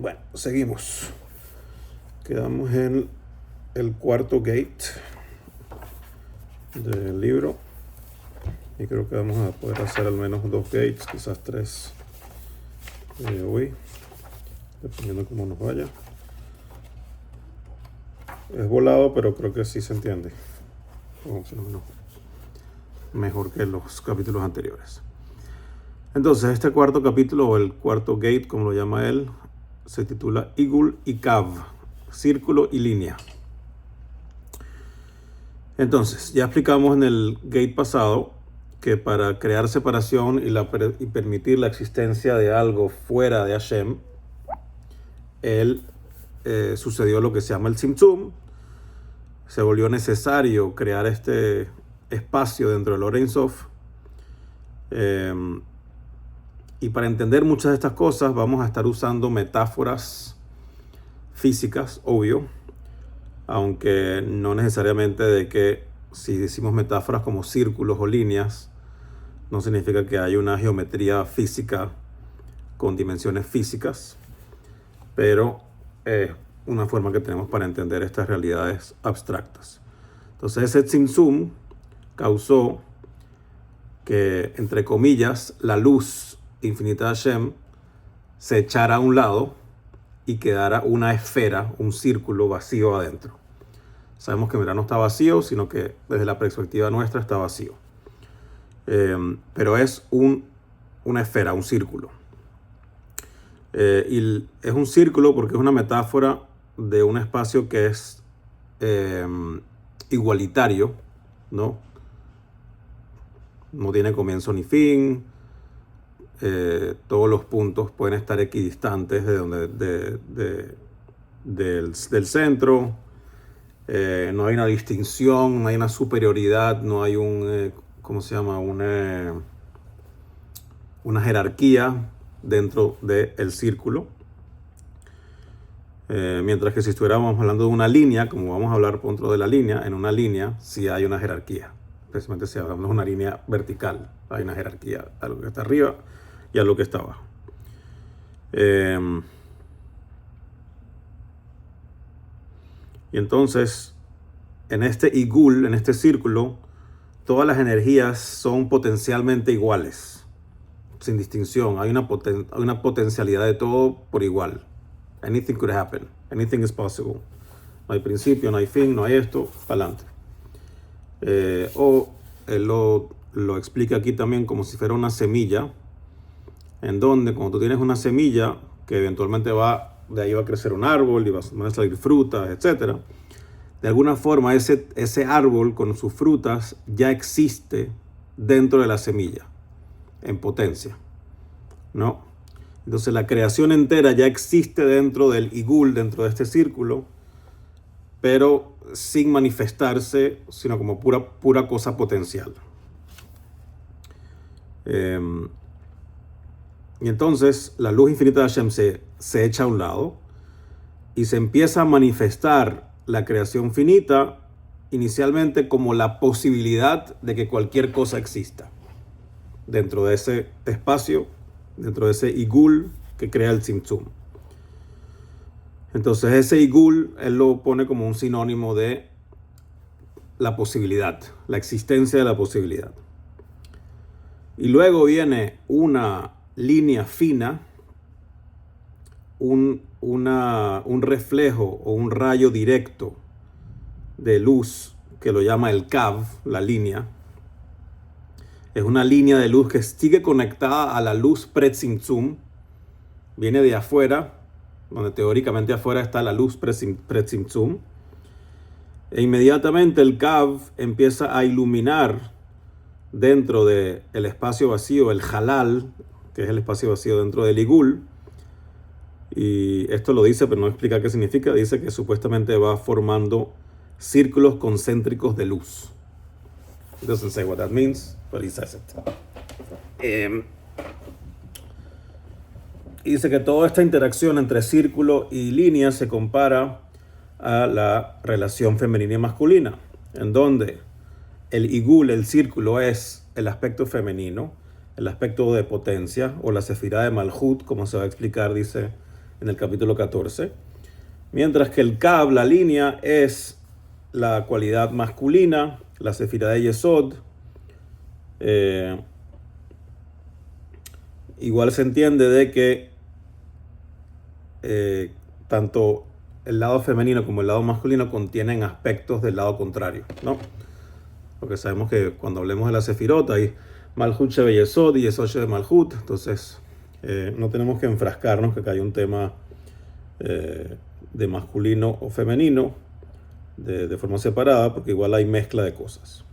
Bueno, seguimos. Quedamos en el cuarto gate del libro. Y creo que vamos a poder hacer al menos 2 gates, quizás 3 hoy, dependiendo de cómo nos vaya. Es volado, pero creo que sí se entiende. O si no, mejor que los capítulos anteriores. Entonces, este cuarto capítulo, o el cuarto gate, como lo llama él, se titula Igul y Kav, círculo y línea. Entonces, ya explicamos en el gate pasado que para crear separación y permitir la existencia de algo fuera de Hashem, sucedió lo que se llama el Tzimtzum. Se volvió necesario crear este espacio dentro del Or Ein Sof. Y para entender muchas de estas cosas vamos a estar usando metáforas físicas, obvio, aunque no necesariamente de que si decimos metáforas como círculos o líneas, no significa que haya una geometría física con dimensiones físicas, pero es una forma que tenemos para entender estas realidades abstractas. Entonces ese tzimtzum causó que, entre comillas, la luz infinita de Hashem se echara a un lado y quedara una esfera, un círculo vacío adentro. Sabemos que en verdad no está vacío, sino que desde la perspectiva nuestra está vacío. Pero es una esfera, un círculo. Y es un círculo porque es una metáfora de un espacio que es igualitario, ¿no? No tiene comienzo ni fin. Todos los puntos pueden estar equidistantes del centro. No hay una distinción, no hay una superioridad, no hay una jerarquía dentro del círculo. Mientras que si estuviéramos hablando de una línea, como vamos a hablar dentro de la línea, en una línea sí hay una jerarquía. Especialmente si hablamos de una línea vertical, hay una jerarquía a lo que está arriba y a lo que está abajo. Y entonces, en este igul, en este círculo, todas las energías son potencialmente iguales, sin distinción. Hay una potencialidad de todo por igual. Anything could happen. Anything is possible. No hay principio, no hay fin, no hay esto, para adelante. Él lo explica aquí también como si fuera una semilla, en donde cuando tú tienes una semilla que eventualmente de ahí va a crecer un árbol y van a salir frutas, etc. De alguna forma ese árbol con sus frutas ya existe dentro de la semilla, en potencia, ¿no? Entonces la creación entera ya existe dentro del igul, dentro de este círculo, pero sin manifestarse, sino como pura cosa potencial. Y entonces la luz infinita de Hashem se echa a un lado y se empieza a manifestar la creación finita inicialmente como la posibilidad de que cualquier cosa exista dentro de ese espacio, dentro de ese igul que crea el tzimtzum. Entonces ese igul él lo pone como un sinónimo de la posibilidad, la existencia de la posibilidad. Y luego viene una línea fina, un reflejo o un rayo directo de luz que lo llama el Kav, la línea. Es una línea de luz que sigue conectada a la luz pre-tzimtzum. Viene de afuera, donde teóricamente afuera está la luz pre-tzimtzum. E inmediatamente el Kav empieza a iluminar dentro del espacio vacío, el halal, que es el espacio vacío dentro del igul. Y esto lo dice, pero no explica qué significa. Dice que supuestamente va formando círculos concéntricos de luz. It doesn't say what that means, but he says it. Y dice que toda esta interacción entre círculo y línea se compara a la relación femenina y masculina, en donde el igul, el círculo, es el aspecto femenino, el aspecto de potencia, o la sefirá de Malhut, como se va a explicar, dice en el capítulo 14. Mientras que el Kav, la línea, es la cualidad masculina, la sefirá de Yesod. Igual se entiende de que tanto el lado femenino como el lado masculino contienen aspectos del lado contrario, ¿no? Porque sabemos que cuando hablemos de la sefirot hay Malhut Shebe Yesod y Yesod Shebe Malhut. Entonces no tenemos que enfrascarnos que acá hay un tema de masculino o femenino de forma separada, porque igual hay mezcla de cosas.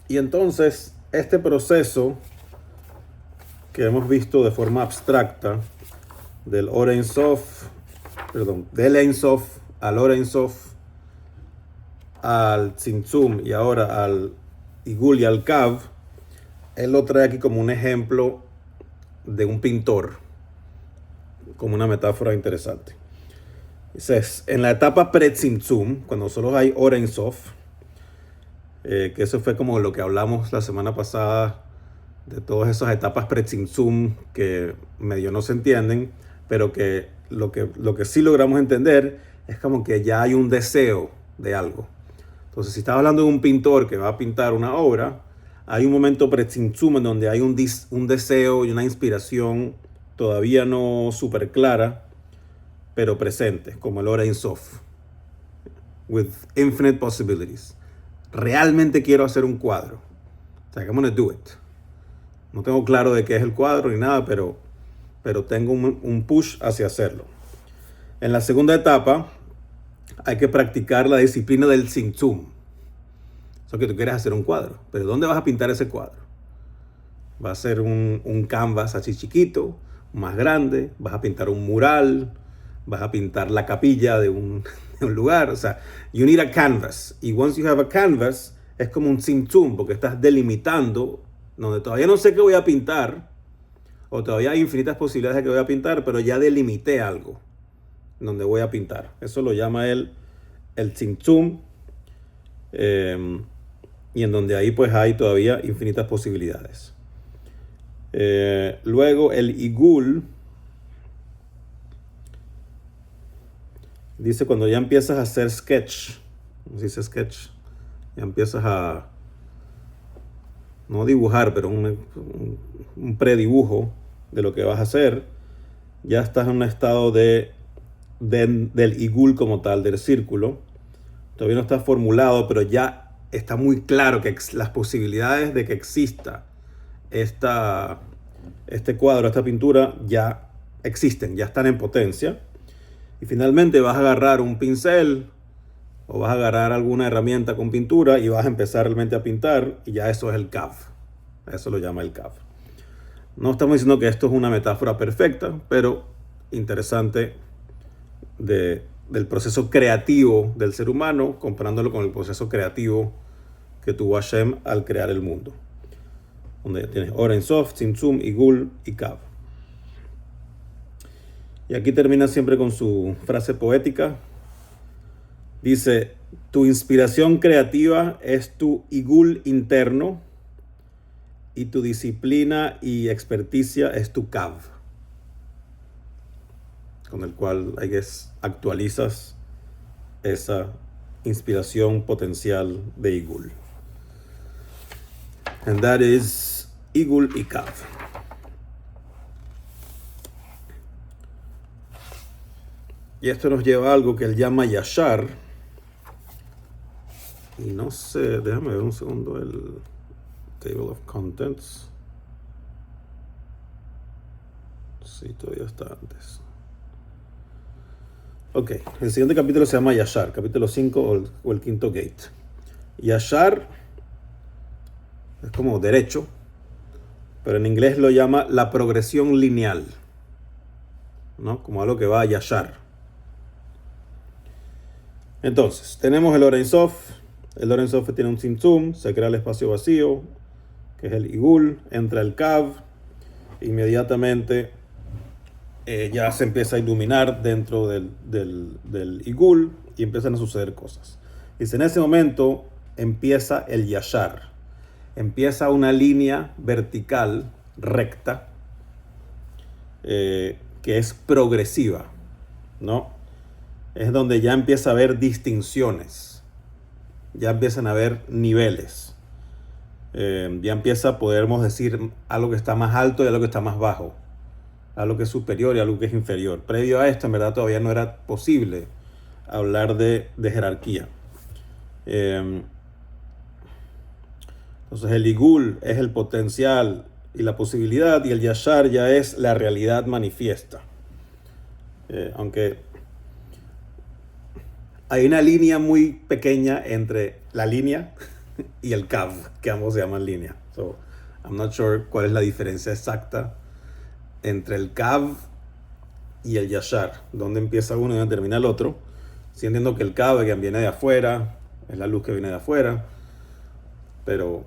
Y entonces este proceso que hemos visto de forma abstracta del Ein Sof al Or Ein Sof al Tzimtzum y ahora al Igul y al Kav, él lo trae aquí como un ejemplo de un pintor, como una metáfora interesante. Entonces, en la etapa pre-Tzimtzum, cuando solo hay Or Ein Sof, que eso fue como lo que hablamos la semana pasada, de todas esas etapas pre-Tzimtzum que medio no se entienden, pero que lo que sí logramos entender es como que ya hay un deseo de algo. Entonces, si estás hablando de un pintor que va a pintar una obra, hay un momento pre-Tzimtzum en donde hay un deseo y una inspiración todavía no súper clara, pero presente, como el Or Ein Sof, with infinite possibilities. Realmente quiero hacer un cuadro. O sea, I'm gonna do it. No tengo claro de qué es el cuadro ni nada, pero tengo un push hacia hacerlo. En la segunda etapa hay que practicar la disciplina del Tzimtzum. Eso que tú quieres hacer un cuadro, pero ¿dónde vas a pintar ese cuadro? Va a ser un canvas así chiquito, más grande, vas a pintar un mural, vas a pintar la capilla de un lugar. O sea, you need a canvas. Y once you have a canvas, es como un Tzimtzum, porque estás delimitando donde todavía no sé qué voy a pintar, o todavía hay infinitas posibilidades de que voy a pintar, pero ya delimité algo donde voy a pintar. Eso lo llama él el Tzimtzum, y en donde ahí pues hay todavía infinitas posibilidades. Luego el Igul dice cuando ya empiezas a hacer sketch, ¿cómo se dice sketch? Ya empiezas a no dibujar, pero un predibujo de lo que vas a hacer, ya estás en un estado del Igul como tal, del círculo. Todavía no está formulado, pero ya está muy claro que las posibilidades de que exista este cuadro, esta pintura, ya existen, ya están en potencia. Y finalmente vas a agarrar un pincel o vas a agarrar alguna herramienta con pintura y vas a empezar realmente a pintar, y ya eso es el Kav. Eso lo llama el Kav. No estamos diciendo que esto es una metáfora perfecta, pero interesante del proceso creativo del ser humano, comparándolo con el proceso creativo que tuvo Hashem al crear el mundo. Donde tienes Or Ein Sof, Tzimtzum, Igul y Kav. Y aquí termina siempre con su frase poética. Dice, tu inspiración creativa es tu Igul interno y tu disciplina y experticia es tu Kav, con el cual actualizas esa inspiración potencial de Igul. And that is Igul y Kav. Y esto nos lleva a algo que él llama Yashar. Y no sé, déjame ver un segundo el Table of Contents. Sí, todavía está antes. Ok, el siguiente capítulo se llama Yashar, capítulo 5 o el quinto gate. Yashar es como derecho, pero en inglés lo llama la progresión lineal, ¿no? Como algo que va a Yashar. Entonces, tenemos el Or Ein Sof. El Or Ein Sof tiene un Tzimtzum, se crea el espacio vacío, que es el Igul, entra el Kav, inmediatamente ya se empieza a iluminar dentro del Igul y empiezan a suceder cosas. Dice, en ese momento empieza el Yashar. empieza una línea vertical recta que es progresiva, ¿no? Es donde ya empieza a haber distinciones, ya empiezan a haber niveles, ya empieza, podemos decir, algo que está más alto y algo que está más bajo, algo que es superior y algo que es inferior. Previo a esto, en verdad, todavía no era posible hablar de jerarquía. Entonces el Igul es el potencial y la posibilidad, y el Yashar ya es la realidad manifiesta. Aunque hay una línea muy pequeña entre la línea y el Kav, que ambos se llaman línea. So, I'm not sure cuál es la diferencia exacta entre el Kav y el Yashar, dónde empieza uno y dónde termina el otro. Sí entiendo que el Kav que viene de afuera, es la luz que viene de afuera, pero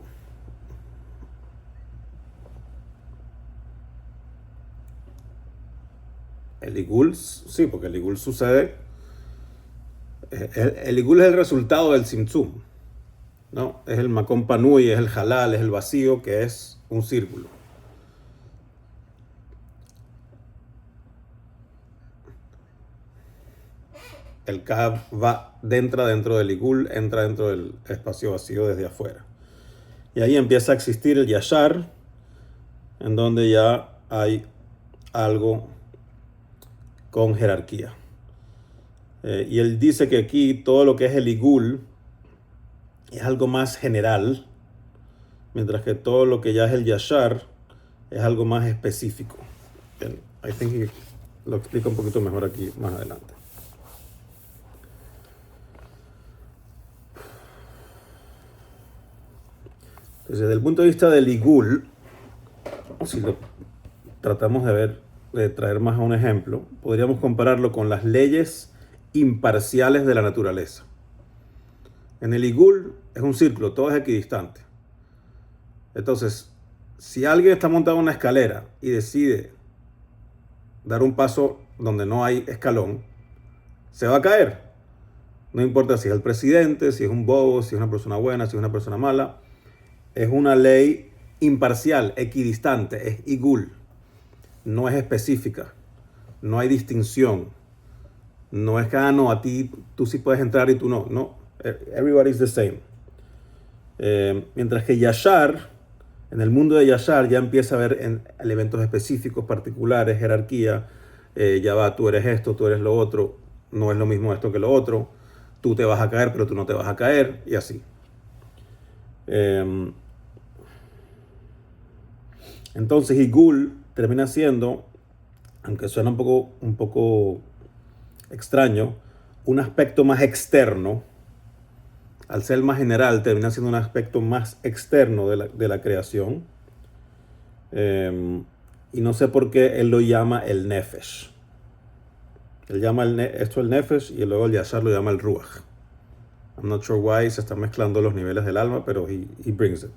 el Igul, sí, porque el Igul sucede. El Igul es el resultado del Tzimtzum, ¿no? Es el Makom Panui, es el Halal, es el vacío, que es un círculo. El Kav va dentro del Igul, entra dentro del espacio vacío desde afuera. Y ahí empieza a existir el Yashar, en donde ya hay algo con jerarquía. Y él dice que aquí todo lo que es el Igul es algo más general, mientras que todo lo que ya es el Yashar es algo más específico. I think lo explica un poquito mejor aquí más adelante. Entonces, desde el punto de vista del Igul, si lo tratamos de traer más a un ejemplo, podríamos compararlo con las leyes imparciales de la naturaleza. En el Igul es un círculo, todo es equidistante. Entonces, si alguien está montado en una escalera y decide dar un paso donde no hay escalón, se va a caer. No importa si es el presidente, si es un bobo, si es una persona buena, si es una persona mala. Es una ley imparcial, equidistante, es Igul. No es específica, no hay distinción. No es que, no, a ti tú sí puedes entrar y tú no. No, everybody's the same. Mientras que Yashar, en el mundo de Yashar ya empieza a haber elementos específicos, particulares, jerarquía. Ya va, tú eres esto, tú eres lo otro. No es lo mismo esto que lo otro. Tú te vas a caer, pero tú no te vas a caer. Y así. Entonces Igul termina siendo, aunque suena un poco extraño, un aspecto más externo. Al ser más general, termina siendo un aspecto más externo de la creación. Y no sé por qué él lo llama el Nefesh. Él llama esto el Nefesh y luego el Yashar lo llama el Ruach. I'm not sure why se están mezclando los niveles del alma, pero he brings it.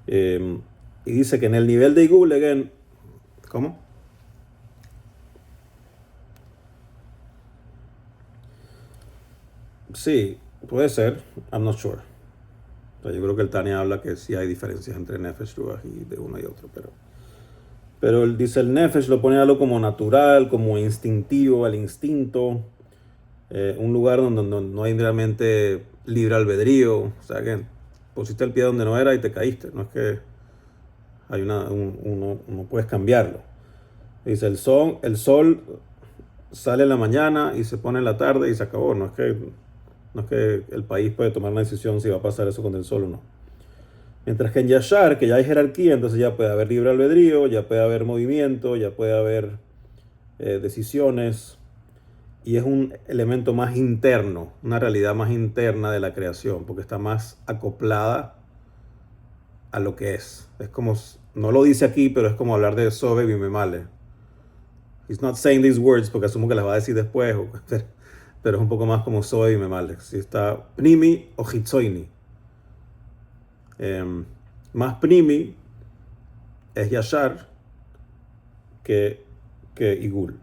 Y dice que en el nivel de Igul, again, ¿cómo? Sí, puede ser. I'm not sure. O sea, yo creo que el Tanya habla que sí hay diferencias entre Nefesh, Ruach y de uno y otro, pero él dice el Nefesh lo pone algo como natural, como instintivo, el instinto, un lugar donde no hay realmente libre albedrío. O sea, que pusiste el pie donde no era y te caíste. No es que hay no puedes cambiarlo. Dice el sol sale en la mañana y se pone en la tarde y se acabó. No es que el país puede tomar una decisión si va a pasar eso con el sol o no. Mientras que en Yashar, que ya hay jerarquía, entonces ya puede haber libre albedrío, ya puede haber movimiento, ya puede haber decisiones. Y es un elemento más interno, una realidad más interna de la creación, porque está más acoplada a lo que es. Es como, no lo dice aquí, pero es como hablar de Sobe Bimemale. He's not saying these words porque asumo que las va a decir después, pero es un poco más como Sobe Bimemale. Si está Pnimi o Hitzoini. Más Pnimi es Yashar que Igul.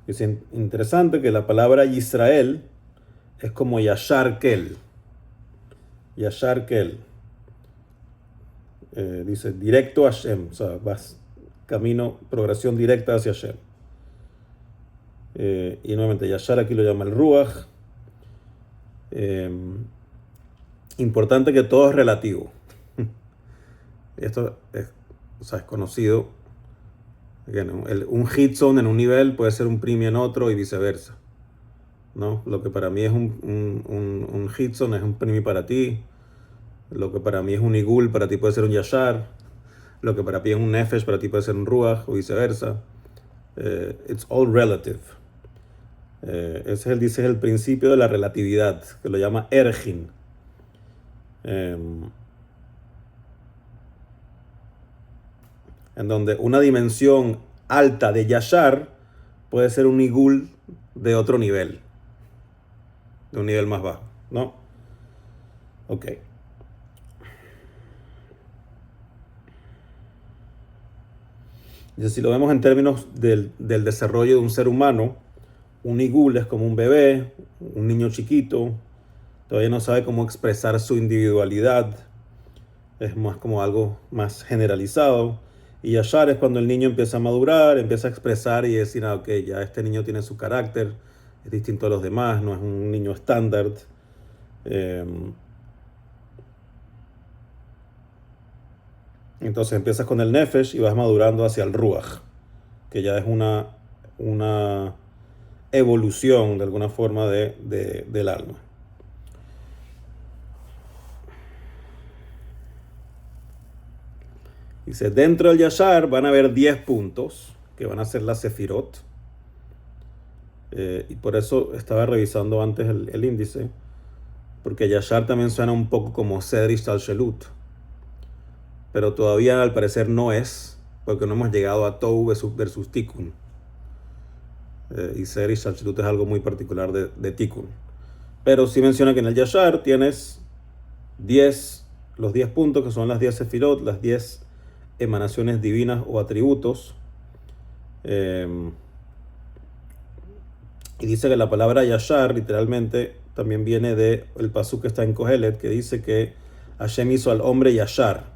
Es interesante que la palabra Israel es como Yashar Kel. Yashar Kel. Dice directo a Hashem. O sea, vas camino, progresión directa hacia Hashem. Y nuevamente, Yashar aquí lo llama el Ruach. Importante que todo es relativo. Esto es, o sea, es conocido. Un hit zone en un nivel puede ser un primi en otro y viceversa, ¿no? Lo que para mí es un hit zone es un primi para ti. Lo que para mí es un igul para ti puede ser un yashar. Lo que para ti es un nefesh para ti puede ser un ruach o viceversa. It's all relative. Ese dice, es el principio de la relatividad, que lo llama Ergin. En donde una dimensión alta de Yashar puede ser un igul de otro nivel, de un nivel más bajo, ¿no? Ok. Entonces, si lo vemos en términos del desarrollo de un ser humano, un igul es como un bebé, un niño chiquito, todavía no sabe cómo expresar su individualidad, es más como algo más generalizado. Y Yashar es cuando el niño empieza a madurar, empieza a expresar y decir, ok, ya este niño tiene su carácter, es distinto a los demás, no es un niño estándar. Entonces empiezas con el Nefesh y vas madurando hacia el Ruach, que ya es una evolución de alguna forma del alma. Dice, dentro del Yashar van a haber 10 puntos, que van a ser las Sefirot. Y por eso estaba revisando antes el índice, porque Yashar también suena un poco como Sedrish Talshelut, pero todavía al parecer no es, porque no hemos llegado a Tou versus Tikkun. Y Sedrish Talshelut es algo muy particular de Tikkun. Pero sí menciona que en el Yashar tienes los 10 puntos, que son las 10 Sefirot, las 10 emanaciones divinas o atributos. Y dice que la palabra Yashar literalmente también viene del pasuk que está en Kohelet, que dice que Hashem hizo al hombre Yashar.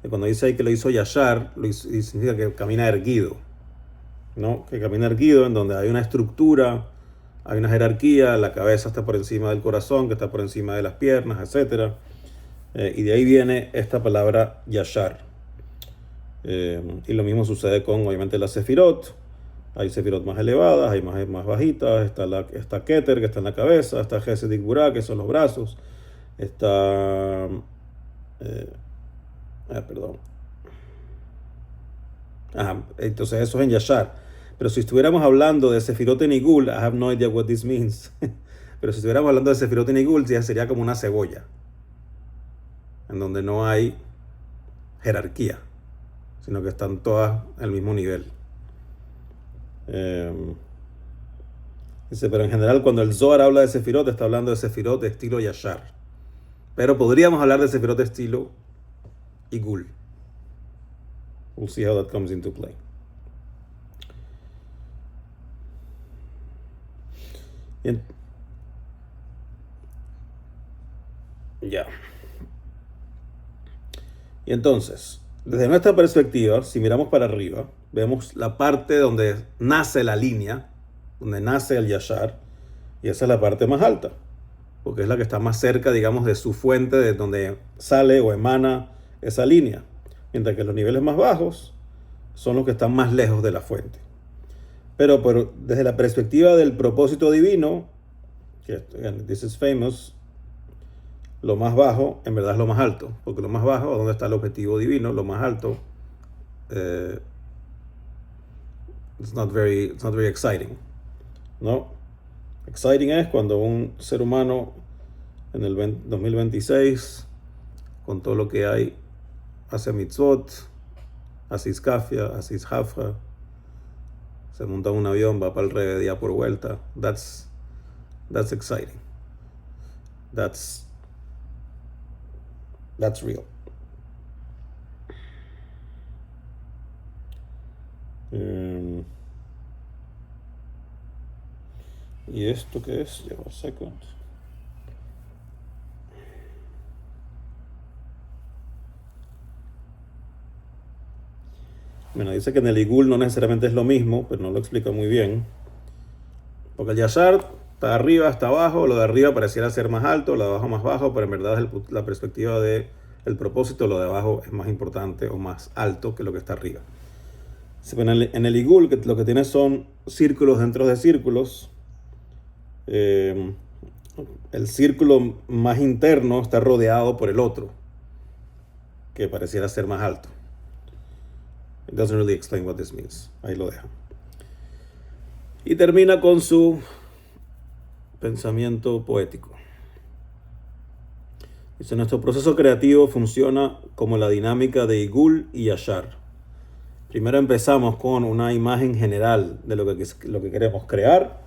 Y cuando dice ahí que lo hizo Yashar, significa que camina erguido, ¿no? Que camina erguido, en donde hay una estructura, hay una jerarquía, la cabeza está por encima del corazón, que está por encima de las piernas, etc. Y de ahí viene esta palabra Yashar. Y lo mismo sucede con, obviamente, la Sefirot. Hay Sefirot más elevadas, hay más bajitas. Está Keter, que está en la cabeza. Está Gesed y Gvurah, que son los brazos. Está... perdón. Entonces eso es en Yashar. Pero si estuviéramos hablando de Sefirot en Igul, I have no idea what this means. Pero si estuviéramos hablando de Sefirot en Igul, ya sería como una cebolla, en donde no hay jerarquía, sino que están todas al mismo nivel. Dice, pero en general cuando el Zohar habla de Sefirot, está hablando de Sefirot de estilo Yashar. Pero podríamos hablar de Sefirot de estilo Igul. We'll see how that comes into play. Ya. Y entonces, desde nuestra perspectiva, si miramos para arriba, vemos la parte donde nace la línea, donde nace el Yashar, y esa es la parte más alta, porque es la que está más cerca, digamos, de su fuente, de donde sale o emana esa línea. Mientras que los niveles más bajos son los que están más lejos de la fuente. Pero desde la perspectiva del propósito divino, que this is famous, lo más bajo en verdad es lo más alto, porque lo más bajo, donde está el objetivo divino, lo más alto, it's not very exciting, ¿no? Exciting es cuando un ser humano en el 2026, con todo lo que hay, hace mitzvot, hace iskafia, hace ishafra, se monta en un avión, va para el revés día por vuelta. That's exciting. That's real. ¿Y esto qué es? Lleva un second. Bueno, dice que en el Igul no necesariamente es lo mismo, pero no lo explica muy bien. Porque el Yashar está arriba, está abajo, lo de arriba pareciera ser más alto, lo de abajo más bajo, pero en verdad es la perspectiva del propósito, lo de abajo es más importante o más alto que lo que está arriba. En el Igul lo que tiene son círculos dentro de círculos. El círculo más interno está rodeado por el otro, que pareciera ser más alto. It doesn't really explain what this means. Ahí lo deja. Y termina con su pensamiento poético. Dice, nuestro proceso creativo funciona como la dinámica de Igul y Yashar. Primero empezamos con una imagen general de lo que queremos crear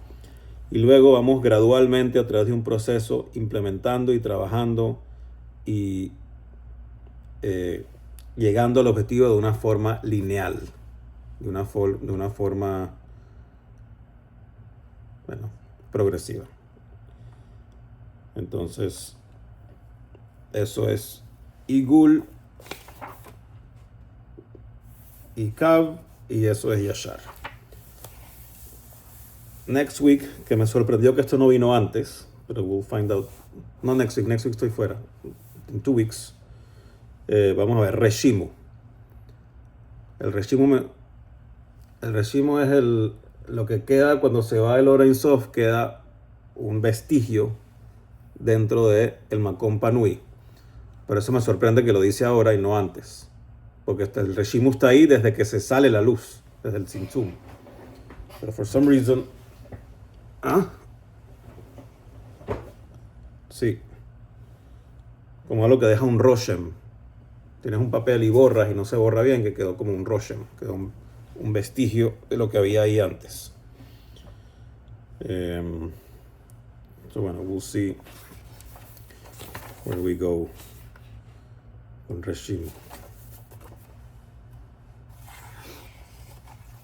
y luego vamos gradualmente a través de un proceso implementando y trabajando y llegando al objetivo de una forma lineal, de una forma progresiva. Entonces, eso es Igul y Kav, y eso es Yashar. Next week, que me sorprendió que esto no vino antes, pero we'll find out. No next week estoy fuera. In 2 weeks. Vamos a ver, Reshimu. El Reshimu es lo que queda cuando se va el Ein Sof, queda un vestigio dentro del Makom Panui. Por eso me sorprende que lo dice ahora y no antes. Porque el Reshimu está ahí desde que se sale la luz, desde el Tzimtzum. Pero for some reason... Sí. Como algo que deja un Roshem. Tienes un papel y borras y no se borra bien, que quedó como un Roshem. Quedó un vestigio de lo que había ahí antes. So bueno, we'll see where we go con Reshimu.